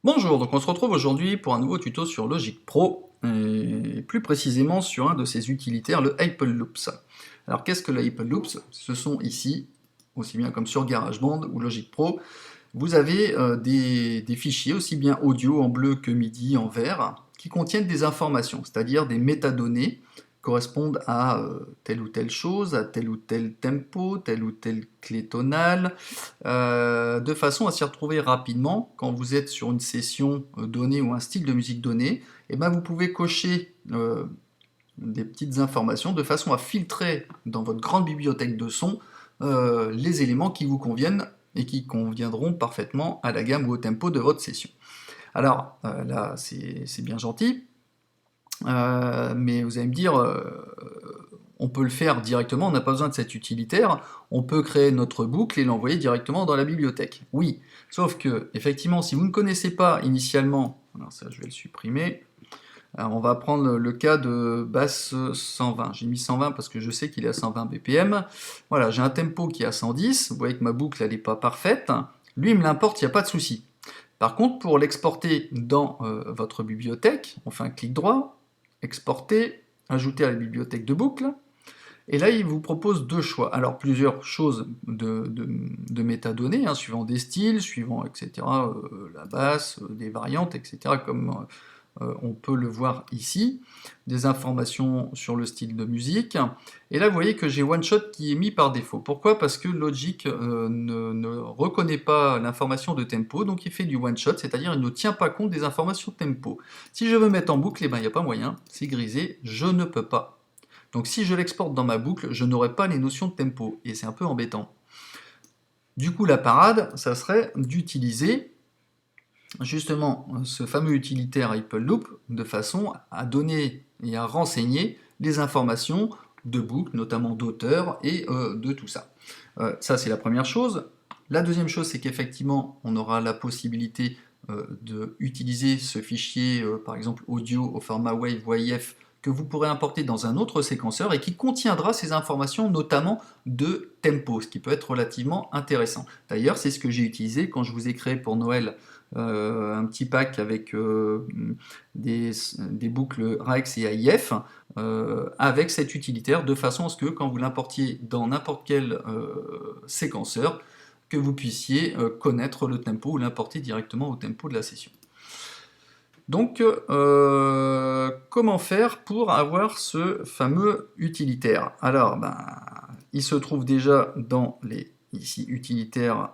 Bonjour, donc on se retrouve aujourd'hui pour un nouveau tuto sur Logic Pro, et plus précisément sur un de ses utilitaires, le Apple Loops. Alors qu'est-ce que le Apple Loops? Ce sont ici, aussi bien comme sur GarageBand ou Logic Pro, vous avez des fichiers aussi bien audio en bleu que MIDI en vert, qui contiennent des informations, c'est-à-dire des métadonnées, correspondent à telle ou telle chose, à tel ou tel tempo, telle ou telle clé tonale, de façon à s'y retrouver rapidement quand vous êtes sur une session donnée ou un style de musique donné. Et ben vous pouvez cocher des petites informations de façon à filtrer dans votre grande bibliothèque de sons les éléments qui vous conviennent et qui conviendront parfaitement à la gamme ou au tempo de votre session. Alors là, c'est bien gentil, mais vous allez me dire, on peut le faire directement, on n'a pas besoin de cet utilitaire, on peut créer notre boucle et l'envoyer directement dans la bibliothèque. Oui, sauf que, effectivement, si vous ne connaissez pas initialement, alors ça je vais le supprimer, alors on va prendre le cas de basse 120, j'ai mis 120 parce que je sais qu'il est à 120 BPM, voilà, j'ai un tempo qui est à 110, vous voyez que ma boucle elle n'est pas parfaite, lui il me l'importe, il n'y a pas de souci. Par contre, pour l'exporter dans votre bibliothèque, on fait un clic droit, exporter, ajouter à la bibliothèque de boucle, et là il vous propose deux choix. Alors plusieurs choses de métadonnées, hein, suivant des styles, suivant etc. La basse, des variantes, etc. comme on peut le voir ici, des informations sur le style de musique, et là vous voyez que j'ai OneShot qui est mis par défaut. Pourquoi? Parce que Logic ne reconnaît pas l'information de tempo, donc il fait du OneShot, c'est-à-dire il ne tient pas compte des informations de tempo. Si je veux mettre en boucle, eh ben, il n'y a pas moyen, c'est grisé, je ne peux pas. Donc si je l'exporte dans ma boucle, je n'aurai pas les notions de tempo, et c'est un peu embêtant. Du coup la parade, ça serait d'utiliser justement ce fameux utilitaire Apple Loop de façon à donner et à renseigner les informations de boucle, notamment d'auteur et de tout ça. Ça c'est la première chose. La deuxième chose, c'est qu'effectivement on aura la possibilité d'utiliser ce fichier, par exemple audio au format WAV ou AIF, que vous pourrez importer dans un autre séquenceur et qui contiendra ces informations, notamment de tempo, ce qui peut être relativement intéressant. D'ailleurs, c'est ce que j'ai utilisé quand je vous ai créé pour Noël un petit pack avec des boucles RAEX et AIF avec cet utilitaire, de façon à ce que quand vous l'importiez dans n'importe quel séquenceur, que vous puissiez connaître le tempo ou l'importer directement au tempo de la session. Donc, comment faire pour avoir ce fameux utilitaire? Alors, ben, il se trouve déjà dans les ici utilitaires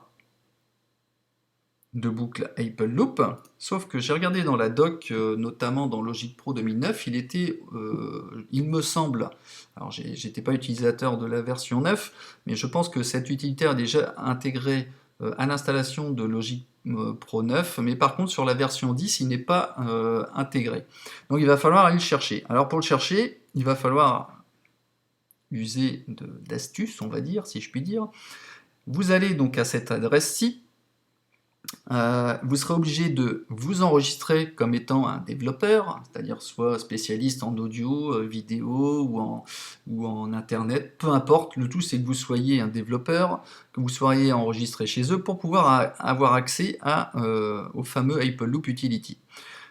de boucle Apple Loop, sauf que j'ai regardé dans la doc, notamment dans Logic Pro 2009, il était, il me semble, alors j'étais pas utilisateur de la version 9, mais je pense que cet utilitaire est déjà intégré à l'installation de Logic Pro 9, mais par contre sur la version 10, il n'est pas intégré. Donc il va falloir aller le chercher. Alors pour le chercher, il va falloir user d'astuces, on va dire, si je puis dire. Vous allez donc à cette adresse-ci, vous serez obligé de vous enregistrer comme étant un développeur, c'est-à-dire soit spécialiste en audio, vidéo ou en internet, peu importe, le tout c'est que vous soyez un développeur, que vous soyez enregistré chez eux pour pouvoir avoir accès au fameux Apple Loop Utility.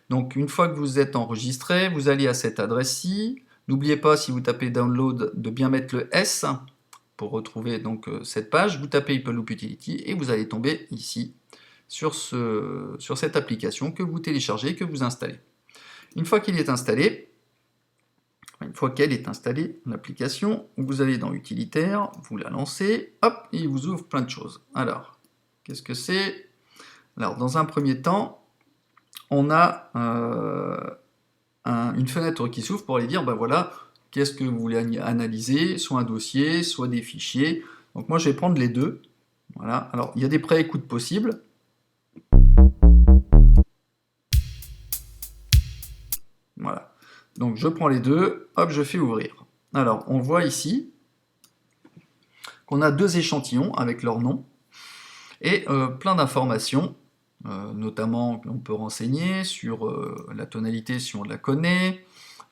Donc une fois que vous êtes enregistré, vous allez à cette adresse-ci, n'oubliez pas si vous tapez download de bien mettre le S pour retrouver donc cette page, vous tapez Apple Loop Utility et vous allez tomber ici sur cette application que vous téléchargez, que vous installez. Une fois qu'il est installé, une fois qu'elle est installée, l'application, vous allez dans Utilitaire, vous la lancez, hop, et il vous ouvre plein de choses. Alors, qu'est-ce que c'est? Alors, dans un premier temps, on a une fenêtre qui s'ouvre pour aller dire, ben voilà, qu'est-ce que vous voulez analyser, soit un dossier, soit des fichiers. Donc moi, je vais prendre les deux. Voilà. Alors, il y a des préécoutes possibles. Voilà. Donc je prends les deux, hop, je fais ouvrir. Alors, on voit ici qu'on a 2 échantillons avec leur nom, et plein d'informations, notamment on peut renseigner sur la tonalité si on la connaît,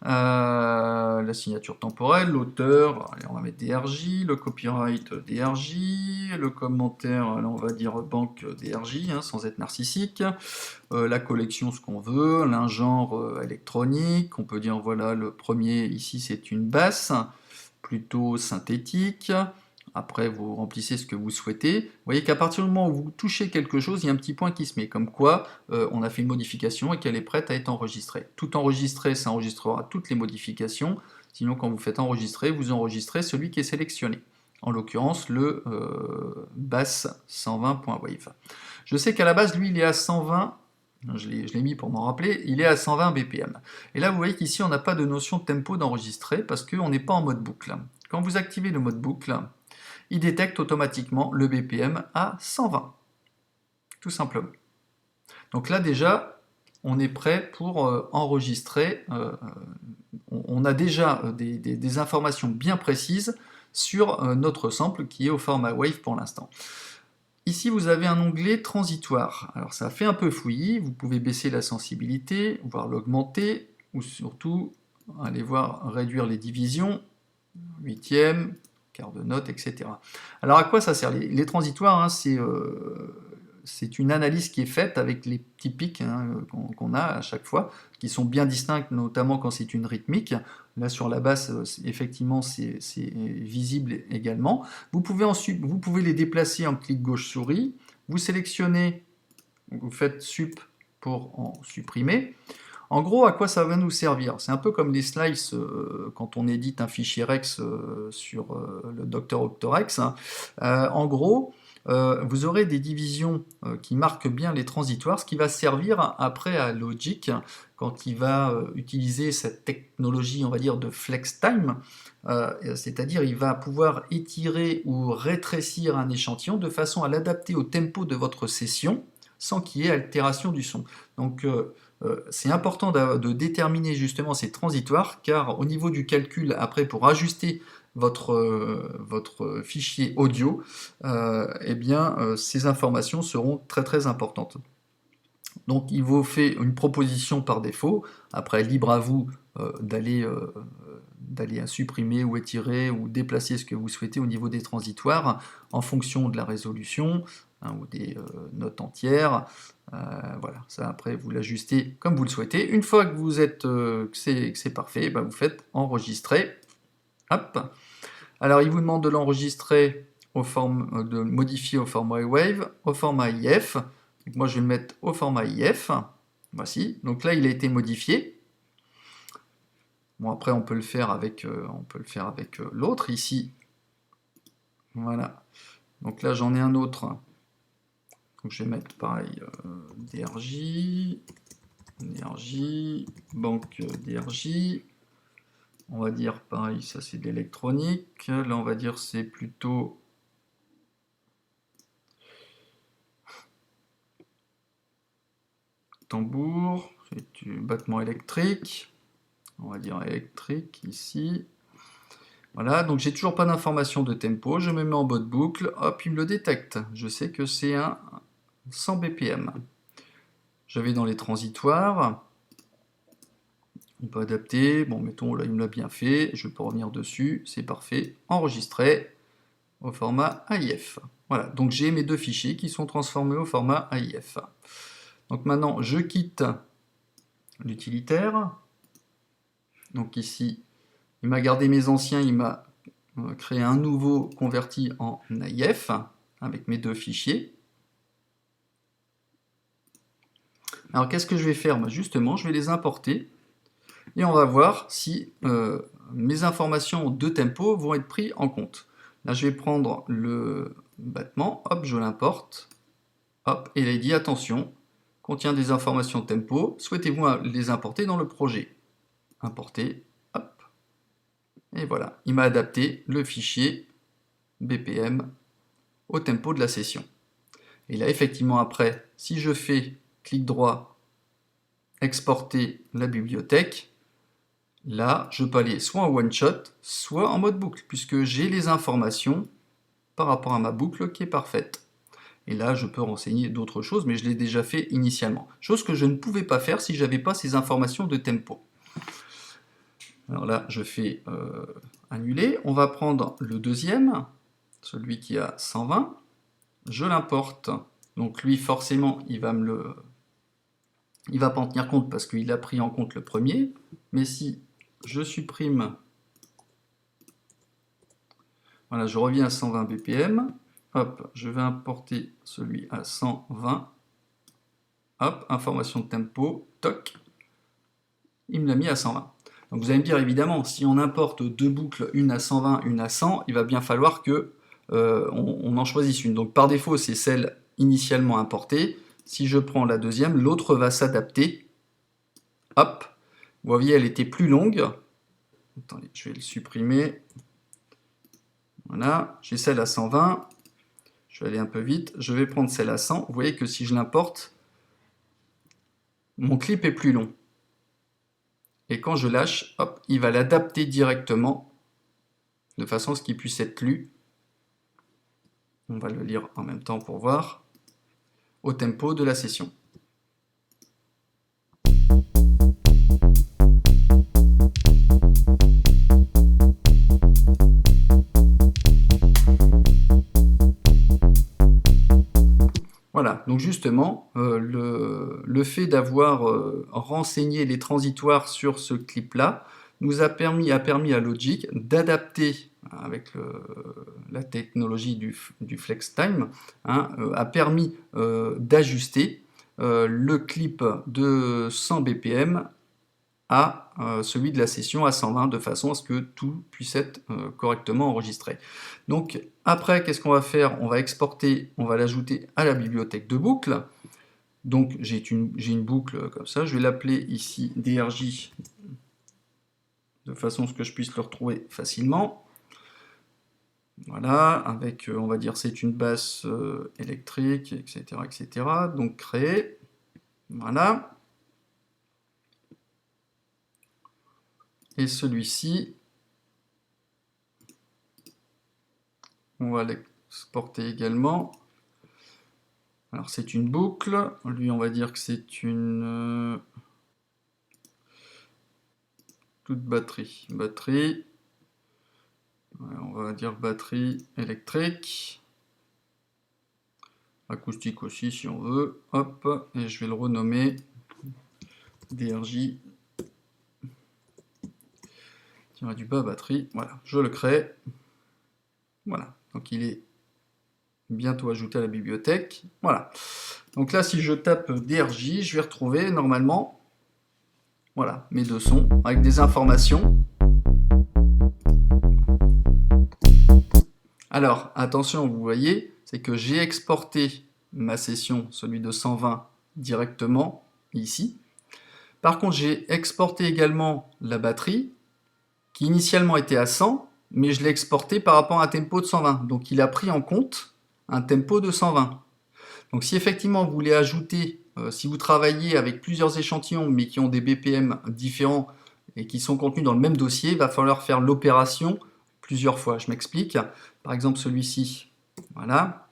la signature temporelle, l'auteur, on va mettre DRJ, le copyright DRJ, le commentaire, là on va dire banque DRJ, hein, sans être narcissique, la collection ce qu'on veut, l'un genre électronique, on peut dire voilà le premier ici c'est une basse, plutôt synthétique. Après, vous remplissez ce que vous souhaitez. Vous voyez qu'à partir du moment où vous touchez quelque chose, il y a un petit point qui se met, comme quoi on a fait une modification et qu'elle est prête à être enregistrée. Tout enregistré, ça enregistrera toutes les modifications. Sinon, quand vous faites enregistrer, vous enregistrez celui qui est sélectionné. En l'occurrence, le bass 120.wave. Je sais qu'à la base, lui, il est à 120. Je l'ai mis pour m'en rappeler, il est à 120 BPM. Et là, vous voyez qu'ici, on n'a pas de notion de tempo d'enregistrer parce qu'on n'est pas en mode boucle. Quand vous activez le mode boucle, il détecte automatiquement le BPM à 120, tout simplement. Donc là déjà, on est prêt pour enregistrer, on a déjà des informations bien précises sur notre sample qui est au format WAVE pour l'instant. Ici, vous avez un onglet transitoire. Alors ça fait un peu fouillis, vous pouvez baisser la sensibilité, voire l'augmenter, ou surtout, allez voir, réduire les divisions, huitième, quart de note, etc. Alors à quoi ça sert? Les transitoires, hein, c'est une analyse qui est faite avec les petits pics hein, qu'on a à chaque fois, qui sont bien distincts, notamment quand c'est une rythmique. Là sur la basse, effectivement, c'est visible également. Vous pouvez les déplacer en clic gauche souris, vous sélectionnez, vous faites sup pour en supprimer. En gros, à quoi ça va nous servir? C'est un peu comme les slices quand on édite un fichier Rex sur le Dr Octorex. Hein. En gros, vous aurez des divisions qui marquent bien les transitoires, ce qui va servir après à Logic quand il va utiliser cette technologie, on va dire, de flex time, c'est-à-dire il va pouvoir étirer ou rétrécir un échantillon de façon à l'adapter au tempo de votre session sans qu'il y ait altération du son. Donc c'est important de déterminer justement ces transitoires, car au niveau du calcul, après pour ajuster votre fichier audio, eh bien, ces informations seront très très importantes. Donc il vous fait une proposition par défaut, après libre à vous d'aller supprimer ou étirer ou déplacer ce que vous souhaitez au niveau des transitoires en fonction de la résolution hein, ou des notes entières. Voilà, ça après vous l'ajustez comme vous le souhaitez. Une fois que vous êtes que c'est parfait, ben, vous faites enregistrer. Hop. Alors il vous demande de l'enregistrer de modifier au format WAVE, au format IF. Donc, moi je vais le mettre au format IF. Voici. Donc là il a été modifié. Bon après on peut le faire avec l'autre ici. Voilà. Donc là j'en ai un autre. Donc je vais mettre pareil DRJ, banque DRJ. On va dire pareil, ça c'est de l'électronique. Là on va dire c'est plutôt tambour, c'est du battement électrique. On va dire électrique ici. Voilà, donc j'ai toujours pas d'information de tempo, je me mets en mode boucle, hop, il me le détecte. Je sais que c'est un 100 BPM. Je vais dans les transitoires. On peut adapter. Bon, mettons, là, il me l'a bien fait. Je peux revenir dessus. C'est parfait. Enregistrer au format AIF. Voilà, donc j'ai mes deux fichiers qui sont transformés au format AIF. Donc maintenant, je quitte l'utilitaire. Donc ici, il m'a gardé mes anciens, il m'a créé un nouveau converti en AIF avec mes deux fichiers. Alors qu'est-ce que je vais faire? Bah, justement, je vais les importer et on va voir si mes informations de tempo vont être prises en compte. Là, je vais prendre le battement, hop, je l'importe, hop, et là, il dit attention, contient des informations de tempo, souhaitez-vous les importer dans le projet? Importer, hop, et voilà, il m'a adapté le fichier BPM au tempo de la session. Et là, effectivement, après, si je fais clic droit, exporter la bibliothèque, là, je peux aller soit en one-shot, soit en mode boucle, puisque j'ai les informations par rapport à ma boucle qui est parfaite. Et là, je peux renseigner d'autres choses, mais je l'ai déjà fait initialement. Chose que je ne pouvais pas faire si je n'avais pas ces informations de tempo. Alors là, je fais annuler. On va prendre le deuxième, celui qui a 120. Je l'importe. Donc lui, forcément, il va pas en tenir compte parce qu'il a pris en compte le premier. Mais si je supprime, voilà, je reviens à 120 BPM. Hop, je vais importer celui à 120. Hop, information de tempo, toc. Il me l'a mis à 120. Donc vous allez me dire, évidemment, si on importe deux boucles, une à 120, une à 100, il va bien falloir que on en choisisse une. Donc par défaut, c'est celle initialement importée. Si je prends la deuxième, l'autre va s'adapter. Hop, vous voyez, elle était plus longue. Attendez, je vais le supprimer. Voilà, j'ai celle à 120. Je vais aller un peu vite. Je vais prendre celle à 100. Vous voyez que si je l'importe, mon clip est plus long. Et quand je lâche, hop, il va l'adapter directement de façon à ce qu'il puisse être lu. On va le lire en même temps pour voir. Au tempo de la session. Voilà, donc justement, le fait d'avoir renseigné les transitoires sur ce clip-là a permis à Logic d'adapter, avec la technologie du FlexTime, a permis d'ajuster le clip de 100 BPM à celui de la session à 120 de façon à ce que tout puisse être correctement enregistré. Donc après, qu'est-ce qu'on va faire? On va exporter, on va l'ajouter à la bibliothèque de boucles. Donc j'ai une boucle comme ça, je vais l'appeler ici DRJ de façon à ce que je puisse le retrouver facilement. Voilà, avec, on va dire, c'est une basse électrique, etc., etc. Donc créer, voilà. Et celui-ci, on va l'exporter également. Alors c'est une boucle, lui on va dire que c'est une toute batterie. Batterie, on va dire batterie électrique. Acoustique aussi si on veut. Hop, et je vais le renommer DRJ. Du bas batterie, voilà, je le crée. Voilà, donc il est bientôt ajouté à la bibliothèque. Voilà. Donc là, si je tape DRJ, je vais retrouver normalement, voilà, mes deux sons avec des informations. Alors, attention, vous voyez, c'est que j'ai exporté ma session, celui de 120, directement ici. Par contre, j'ai exporté également la batterie, qui initialement était à 100, mais je l'ai exporté par rapport à un tempo de 120. Donc il a pris en compte un tempo de 120. Donc si effectivement vous voulez ajouter, si vous travaillez avec plusieurs échantillons, mais qui ont des BPM différents et qui sont contenus dans le même dossier, il va falloir faire l'opération plusieurs fois. Je m'explique. Par exemple celui-ci, voilà.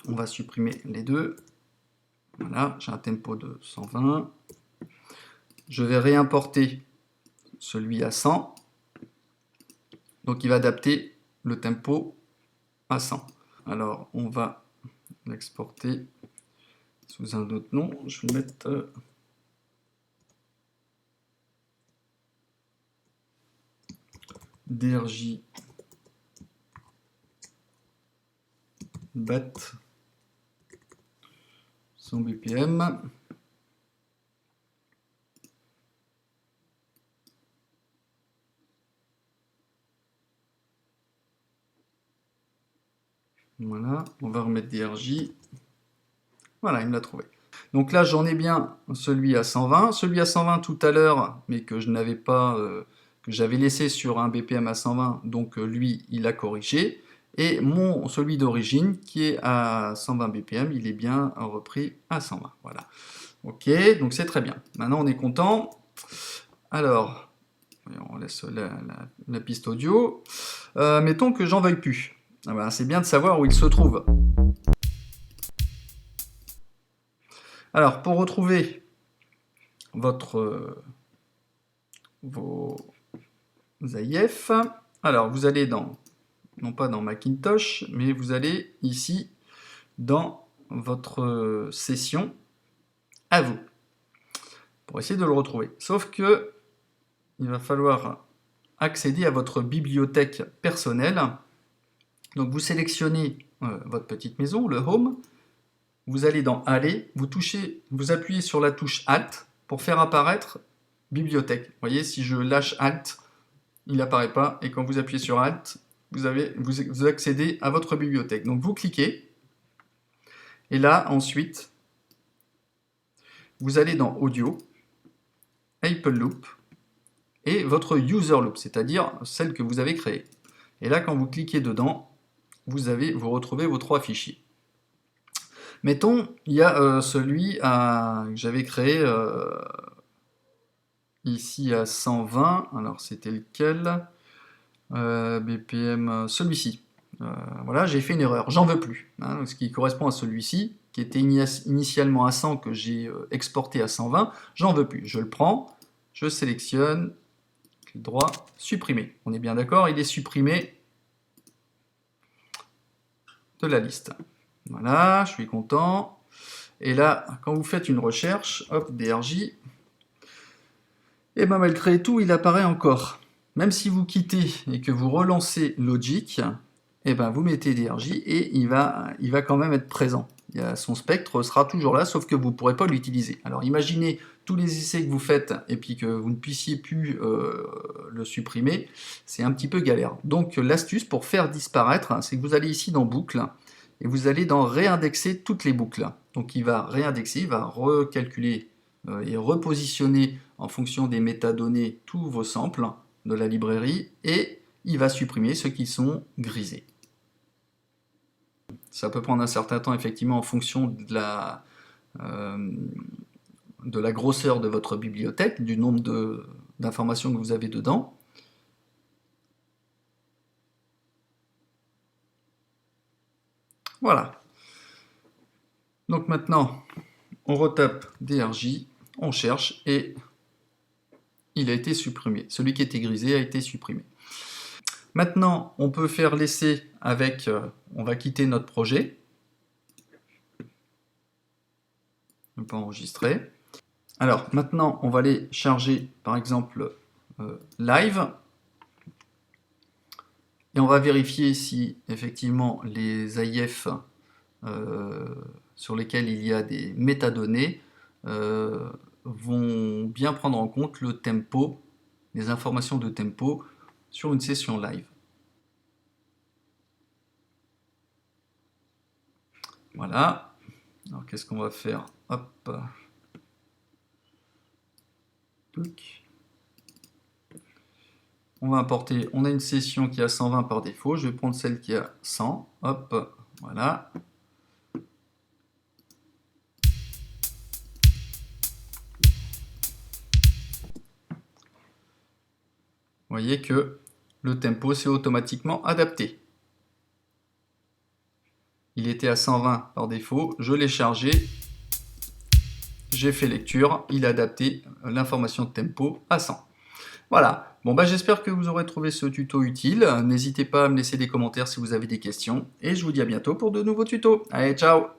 On va supprimer les deux. Voilà, j'ai un tempo de 120. Je vais réimporter celui à 100. Donc il va adapter le tempo à 100. Alors on va l'exporter sous un autre nom. Je vais mettre DRJ BAT 100 BPM. Voilà, on va remettre DRJ. Voilà, il me l'a trouvé. Donc là, j'en ai bien celui à 120. Celui à 120 tout à l'heure, mais que je n'avais pas, que j'avais laissé sur un BPM à 120, donc lui, il a corrigé. Et celui d'origine, qui est à 120 BPM, il est bien repris à 120. Voilà. Ok, donc c'est très bien. Maintenant, on est content. Alors, on laisse la piste audio. Mettons que j'en veuille plus. Ah ben, c'est bien de savoir où il se trouve. Alors, pour retrouver vos AIF, alors vous allez non pas dans Macintosh, mais vous allez ici dans votre session à vous, pour essayer de le retrouver. Sauf que il va falloir accéder à votre bibliothèque personnelle. Donc vous sélectionnez votre petite maison, le Home, vous allez dans Aller, vous appuyez sur la touche Alt pour faire apparaître Bibliothèque. Vous voyez, si je lâche Alt, il n'apparaît pas, et quand vous appuyez sur Alt, vous accédez à votre bibliothèque. Donc vous cliquez, et là, ensuite, vous allez dans Audio, Apple Loop, et votre User Loop, c'est-à-dire celle que vous avez créée. Et là, quand vous cliquez dedans, vous retrouvez vos 3 fichiers. Mettons, il y a celui que j'avais créé ici à 120, alors c'était lequel BPM, celui-ci. Voilà, j'ai fait une erreur, j'en veux plus. Hein, ce qui correspond à celui-ci, qui était initialement à 100, que j'ai exporté à 120, j'en veux plus. Je le prends, je sélectionne, clic droit, supprimer. On est bien d'accord, il est supprimé de la liste. Voilà, je suis content. Et là, quand vous faites une recherche, hop, DRJ, et bien malgré tout, il apparaît encore. Même si vous quittez et que vous relancez Logic, et ben vous mettez DRJ et il va quand même être présent. Son spectre sera toujours là, sauf que vous ne pourrez pas l'utiliser. Alors imaginez tous les essais que vous faites et puis que vous ne puissiez plus le supprimer, c'est un petit peu galère. Donc l'astuce pour faire disparaître, c'est que vous allez ici dans Boucle, et vous allez dans Réindexer toutes les boucles. Donc il va réindexer, il va recalculer et repositionner en fonction des métadonnées tous vos samples de la librairie, et il va supprimer ceux qui sont grisés. Ça peut prendre un certain temps, effectivement, en fonction de la grosseur de votre bibliothèque, du nombre d'informations que vous avez dedans. Voilà. Donc maintenant, on retape DRJ, on cherche, et il a été supprimé. Celui qui était grisé a été supprimé. Maintenant, on peut faire l'essai avec... on va quitter notre projet. On peut enregistrer. Alors, maintenant, on va aller charger, par exemple, Live. Et on va vérifier si, effectivement, les AIF sur lesquels il y a des métadonnées vont bien prendre en compte le tempo, les informations de tempo sur une session live. Voilà. Alors qu'est-ce qu'on va faire? Hop. On va importer, on a une session qui a 120 par défaut, je vais prendre celle qui a 100, hop, voilà. Vous voyez que le tempo s'est automatiquement adapté. Il était à 120 par défaut, je l'ai chargé, j'ai fait lecture, il a adapté l'information de tempo à 100. Voilà, bon bah j'espère que vous aurez trouvé ce tuto utile, n'hésitez pas à me laisser des commentaires si vous avez des questions, et je vous dis à bientôt pour de nouveaux tutos. Allez, ciao!